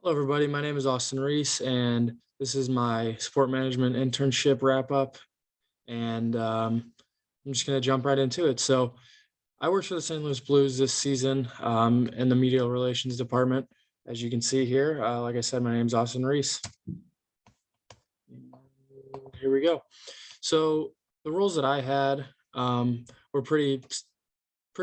Hello, everybody. My name is Austin Reis, and this is my sport management internship wrap up. And I'm just going to jump right into it. So, I worked for the St. Louis Blues this season in the media relations department. As you can see here, like I said, my name is Austin Reis. Here we go. So, the roles that I had were pretty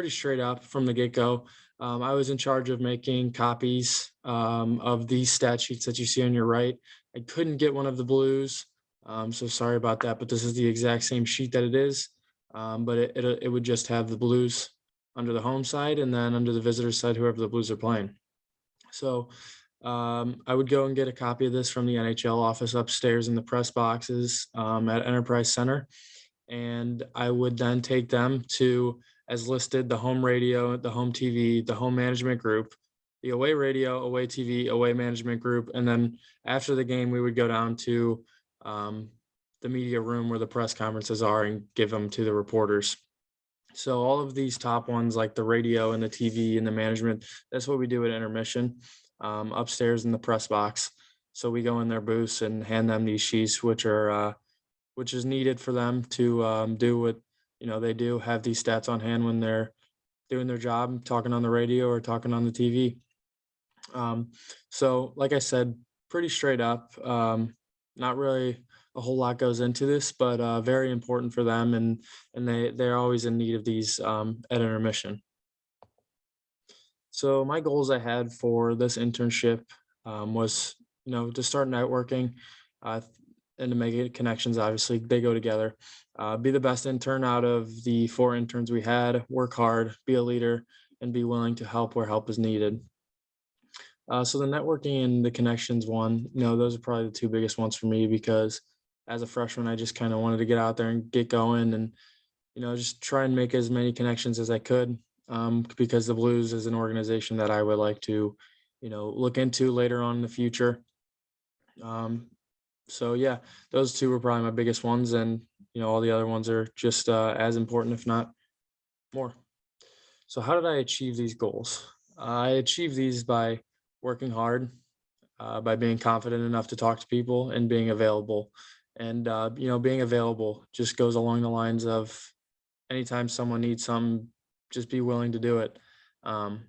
straight up from the get go. I was in charge of making copies of these stat sheets that you see on your right. I couldn't get one of the blues, so sorry about that. But this is the exact same sheet that it is, but it would just have the blues under the home side, and then under the visitor side, whoever the Blues are playing. So I would go and get a copy of this from the NHL office upstairs in the press boxes at Enterprise Center, and I would then take them to, as listed, the home radio, the home TV, the home management group, the away radio, away TV, away management group, and then after the game, we would go down to um, the media room where the press conferences are and give them to the reporters. So all of these top ones, like the radio and the TV and the management, that's what we do at intermission, upstairs in the press box. So we go in their booths and hand them these sheets, which is needed for them to do what they do. Have these stats on hand when they're doing their job, talking on the radio or talking on the TV. So, like I said, pretty straight up. Not really a whole lot goes into this, but very important for them, and they're always in need of these at intermission. So my goals I had for this internship was, to start networking uh, and to make it connections. Obviously, they go together. Be the best intern out of the four interns we had. Work hard, be a leader, and be willing to help where help is needed. So the networking and the connections one, those are probably the two biggest ones for me because as a freshman, I just kind of wanted to get out there and get going and just try and make as many connections as I could, because the Blues is an organization that I would like to, look into later on in the future. Um, so yeah, those two were probably my biggest ones, and all the other ones are just as important, if not more. So how did I achieve these goals? I achieved these by working hard, by being confident enough to talk to people and being available. And being available just goes along the lines of anytime someone needs something, just be willing to do it. Um,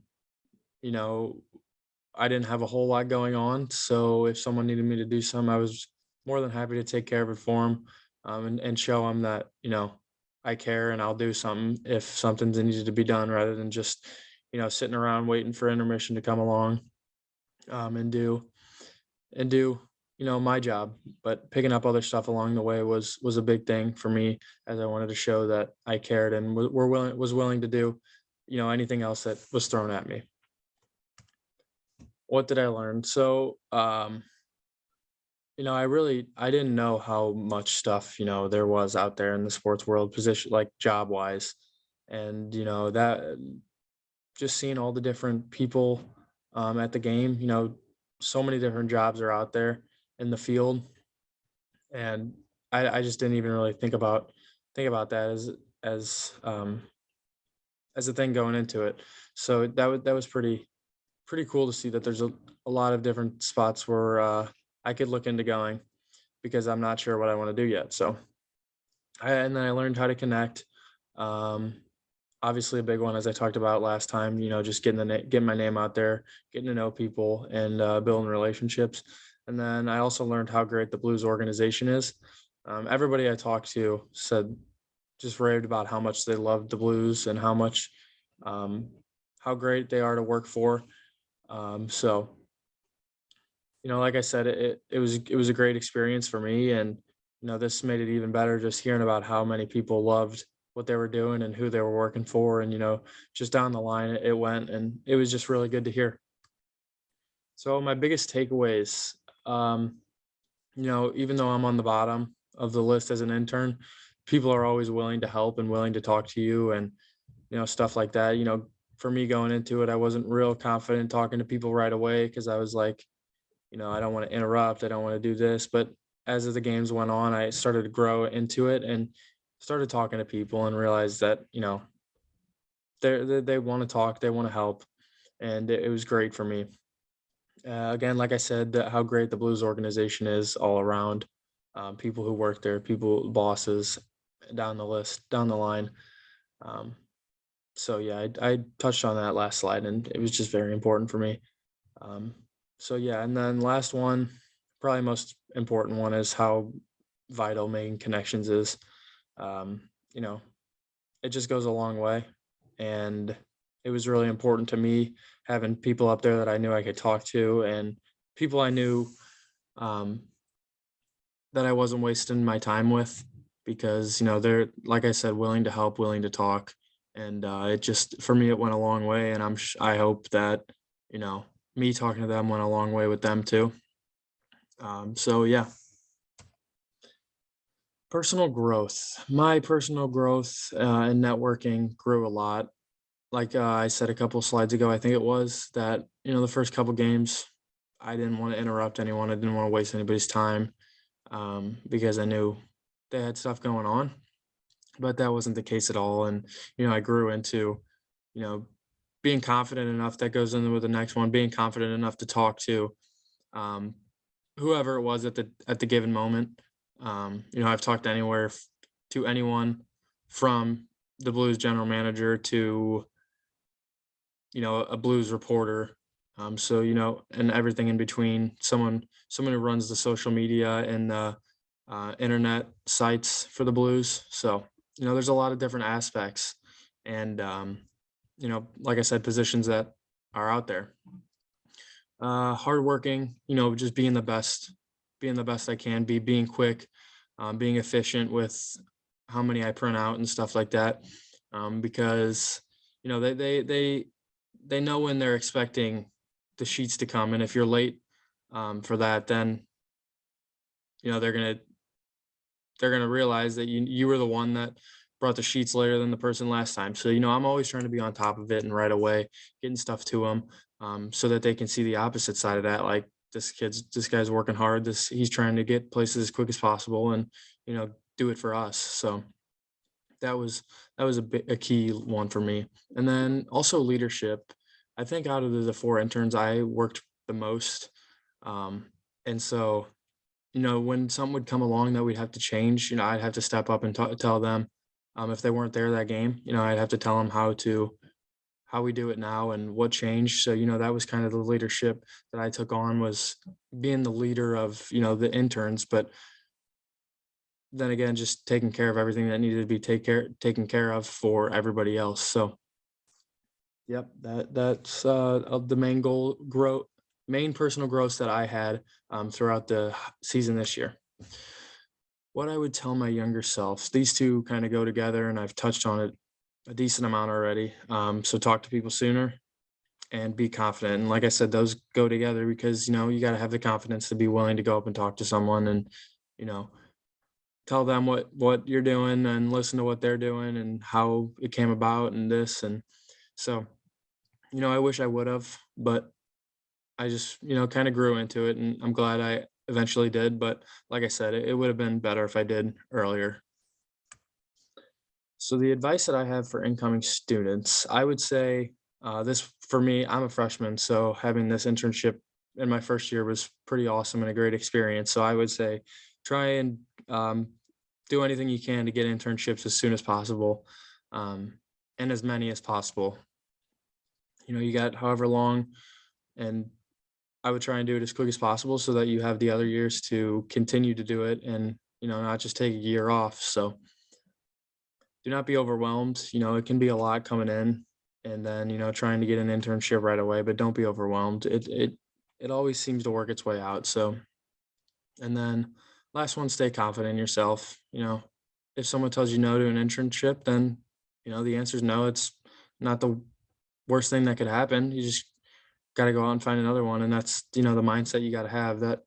you know, I didn't have a whole lot going on, so if someone needed me to do something, I was more than happy to take care of it for them, and show them that I care and I'll do something if something's needed to be done, rather than just sitting around waiting for intermission to come along, and do my job. But picking up other stuff along the way was a big thing for me, as I wanted to show that I cared and was willing to do anything else that was thrown at me. What did I learn? So I didn't know how much stuff there was out there in the sports world, position like job wise, and that just seeing all the different people at the game. So many different jobs are out there in the field, and I just didn't even really think about that as a thing going into it. So that was pretty cool to see that there's a lot of different spots where I could look into going, because I'm not sure what I want to do yet. So and then I learned how to connect. Um, Obviously, a big one, as I talked about last time. Just getting my name out there, getting to know people, and building relationships. And then I also learned how great the Blues organization is. Everybody I talked to said, just raved about how much they loved the Blues and um, how great they are to work for. So like I said, it was a great experience for me, and this made it even better, just hearing about how many people loved what they were doing and who they were working for, and just down the line it went, and it was just really good to hear. So my biggest takeaways, um, even though I'm on the bottom of the list as an intern, people are always willing to help and willing to talk to you, and stuff like that. For me going into it, I wasn't real confident talking to people right away, because I was like, I don't want to interrupt. I don't want to do this. But as the games went on, I started to grow into it and started talking to people and realized that, they want to talk, they want to help. And it was great for me. Again, like I said, how great the Blues organization is all around. People who work there, people, bosses, down the list, down the line. Um, so yeah, I touched on that last slide, and it was just very important for me. Um, so yeah, and then last one, probably most important one, is how vital making connections is. You know, it just goes a long way, and it was really important to me having people up there that I knew I could talk to, and people I knew um, that I wasn't wasting my time with, because they're, like I said, willing to help, willing to talk, and it just, for me, it went a long way, and I hope that you know me talking to them went a long way with them too. So yeah, personal growth. My personal growth and networking grew a lot. Like I said a couple slides ago, I think it was that the first couple games, I didn't want to interrupt anyone. I didn't want to waste anybody's time, because I knew they had stuff going on, but that wasn't the case at all. And I grew into you know being confident enough. That goes in with the next one, being confident enough to talk to um, whoever it was at the given moment. I've talked to anyone, from the Blues general manager to a Blues reporter. So and everything in between. Someone who runs the social media and the internet sites for the Blues. So there's a lot of different aspects, and like I said, positions that are out there. Hardworking, just being the best I can be, being quick, being efficient with how many I print out and stuff like that. Because they know when they're expecting the sheets to come, and if you're late for that, then you know they're gonna they're gonna realize that you were the one that brought the sheets later than the person last time. So I'm always trying to be on top of it and right away getting stuff to them, so that they can see the opposite side of that. Like, this guy's working hard. He's trying to get places as quick as possible, and do it for us. So that was a key one for me. And then also leadership. I think out of the four interns, I worked the most. Um, and so when something would come along that we'd have to change, I'd have to step up and tell them, if they weren't there that game, I'd have to tell them how we do it now and what changed. So that was kind of the leadership that I took on, was being the leader of the interns, but then again, just taking care of everything that needed to be taken care of for everybody else. So yep, that's of the main personal growth that I had throughout the season this year. What I would tell my younger self, these two kind of go together, and I've touched on it a decent amount already. So talk to people sooner and be confident. And like I said, those go together, because you got to have the confidence to be willing to go up and talk to someone, and you know tell them what you're doing, and listen to what they're doing and how it came about, and this. And so I wish I would have, but I just kind of grew into it, and I'm glad I eventually did. But like I said, it would have been better if I did earlier. So the advice that I have for incoming students, I would say, this, for me, I'm a freshman, so having this internship in my first year was pretty awesome and a great experience. So I would say, try and do anything you can to get internships as soon as possible, and as many as possible. You got however long, and I would try and do it as quick as possible, so that you have the other years to continue to do it, and not just take a year off. So do not be overwhelmed. It can be a lot coming in, and then trying to get an internship right away, but don't be overwhelmed. It always seems to work its way out. So, and then last one, stay confident in yourself. If someone tells you no to an internship, then the answer is no. It's not the worst thing that could happen. You just got to go out and find another one, and that's the mindset you got to have, that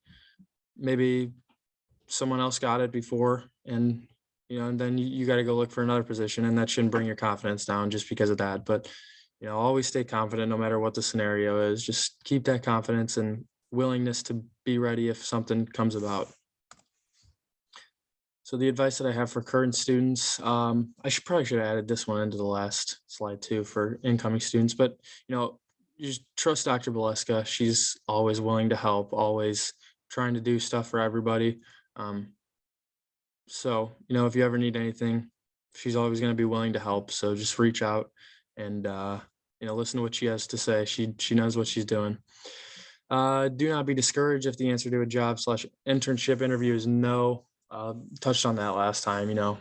maybe someone else got it before, and and then you got to go look for another position, and that shouldn't bring your confidence down just because of that. But always stay confident no matter what the scenario is. Just keep that confidence and willingness to be ready if something comes about. So the advice that I have for current students, I should have added this one into the last slide too for incoming students. But you just trust Dr. Valeska. She's always willing to help, always trying to do stuff for everybody. Um, so, if you ever need anything, she's always going to be willing to help. So just reach out and, listen to what she has to say. She knows what she's doing. Do not be discouraged if the answer to a job slash internship interview is no. Touched on that last time.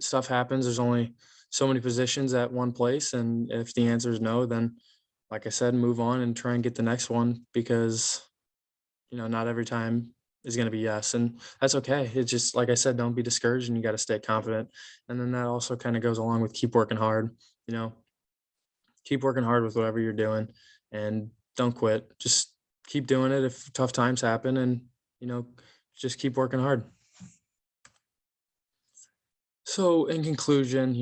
Stuff happens. There's only so many positions at one place, and if the answer is no, then like I said, move on and try and get the next one because not every time is going to be yes, and that's okay. It's just like I said, don't be discouraged, and you got to stay confident. And then that also kind of goes along with keep working hard. You know, keep working hard with whatever you're doing, and don't quit. Just keep doing it if tough times happen, and you know, just keep working hard. So, in conclusion,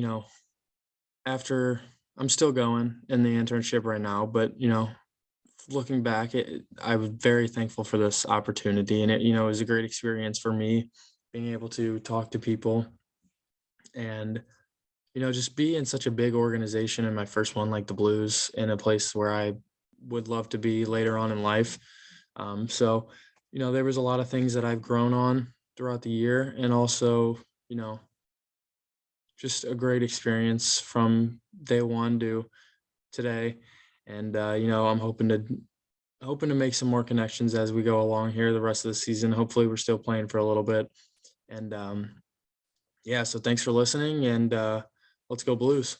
after I'm still going in the internship right now, but looking back, I was very thankful for this opportunity, and it was a great experience for me being able to talk to people and just be in such a big organization in my first one, like the Blues, in a place where I would love to be later on in life. So, there was a lot of things that I've grown on throughout the year, and also, you know, just a great experience from day one to today. And I'm hoping to make some more connections as we go along here the rest of the season. Hopefully, we're still playing for a little bit. And yeah, so thanks for listening, and let's go Blues.